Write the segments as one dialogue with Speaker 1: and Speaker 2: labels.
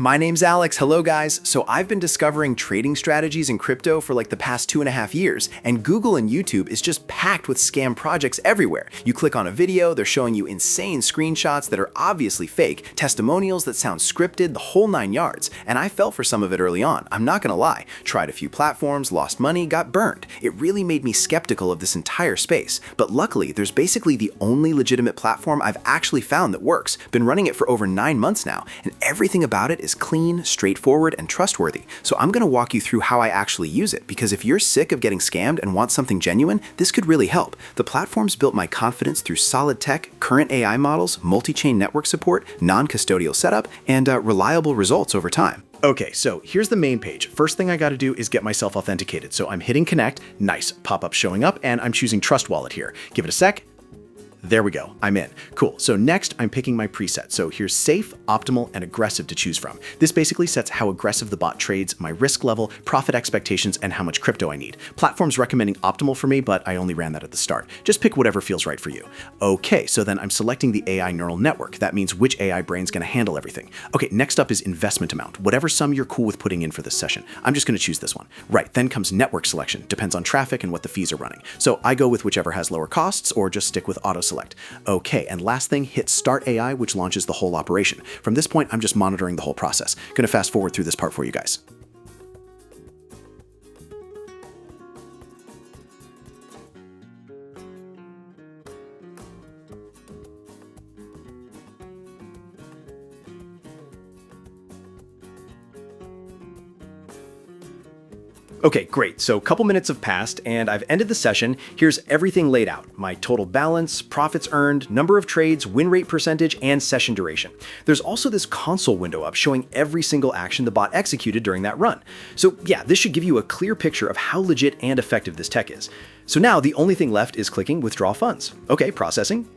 Speaker 1: My name's Alex. Hello, guys. So I've been discovering trading strategies in crypto for like the past 2.5 years, and Google and YouTube is just packed with scam projects everywhere. You click on a video, they're showing you insane screenshots that are obviously fake, testimonials that sound scripted, the whole 9 yards. And I fell for some of it early on. I'm not gonna lie. Tried a few platforms, lost money, got burned. It really made me skeptical of this entire space. But luckily, there's basically the only legitimate platform I've actually found that works. Been running it for over 9 months now, and everything about it is clean, straightforward, and trustworthy. So I'm gonna walk you through how I actually use it, because if you're sick of getting scammed and want something genuine, this could really help. The platform's built my confidence through solid tech, current AI models, multi-chain network support, non-custodial setup, and reliable results over time. Okay, so here's the main page. First thing I gotta do is get myself authenticated. So I'm hitting connect, nice, pop-up showing up, and I'm choosing Trust Wallet here. Give it a sec. There we go, I'm in. Cool, so next I'm picking my preset. So here's safe, optimal, and aggressive to choose from. This basically sets how aggressive the bot trades, my risk level, profit expectations, and how much crypto I need. Platform's recommending optimal for me, but I only ran that at the start. Just pick whatever feels right for you. Okay, so then I'm selecting the AI neural network. That means which AI brain's gonna handle everything. Okay, next up is investment amount, whatever sum you're cool with putting in for this session. I'm just gonna choose this one. Right, then comes network selection, depends on traffic and what the fees are running. So I go with whichever has lower costs, or just stick with auto select. Okay, and last thing, hit Start AI, which launches the whole operation. From this point, I'm just monitoring the whole process. Gonna fast forward through this part for you guys. Okay, great. So a couple minutes have passed and I've ended the session. Here's everything laid out. My total balance, profits earned, number of trades, win rate percentage, and session duration. There's also this console window up showing every single action the bot executed during that run. So yeah, this should give you a clear picture of how legit and effective this tech is. So now the only thing left is clicking withdraw funds. Okay, processing.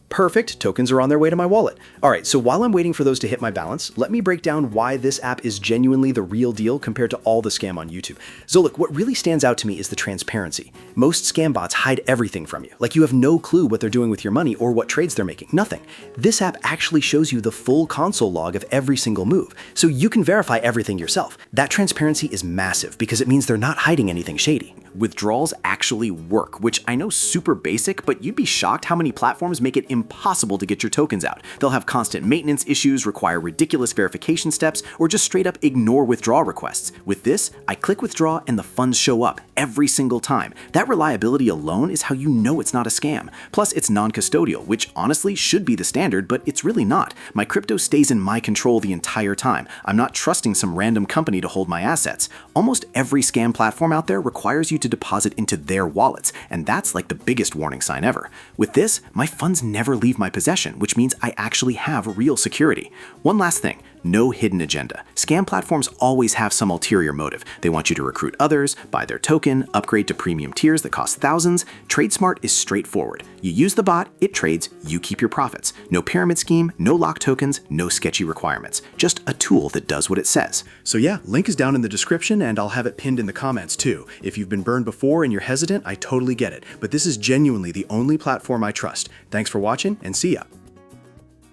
Speaker 1: Perfect, tokens are on their way to my wallet. All right, so while I'm waiting for those to hit my balance, let me break down why this app is genuinely the real deal compared to all the scam on YouTube. So look, what really stands out to me is the transparency. Most scam bots hide everything from you. Like you have no clue what they're doing with your money or what trades they're making, nothing. This app actually shows you the full console log of every single move, so you can verify everything yourself. That transparency is massive because it means they're not hiding anything shady. Withdrawals actually work, which I know super basic, but you'd be shocked how many platforms make it impossible to get your tokens out. They'll have constant maintenance issues, require ridiculous verification steps, or just straight up ignore withdrawal requests. With this, I click withdraw and the funds show up every single time. That reliability alone is how you know it's not a scam. Plus, it's non-custodial, which honestly should be the standard, but it's really not. My crypto stays in my control the entire time. I'm not trusting some random company to hold my assets. Almost every scam platform out there requires you to deposit into their wallets, and that's like the biggest warning sign ever. With this, my funds never leave my possession, which means I actually have real security. One last thing. No hidden agenda. Scam platforms always have some ulterior motive. They want you to recruit others, buy their token, upgrade to premium tiers that cost thousands. TradeSmart is straightforward. You use the bot, it trades, you keep your profits. No pyramid scheme, no locked tokens, no sketchy requirements. Just a tool that does what it says. So yeah, link is down in the description and I'll have it pinned in the comments too. If you've been burned before and you're hesitant, I totally get it. But this is genuinely the only platform I trust. Thanks for watching and see ya.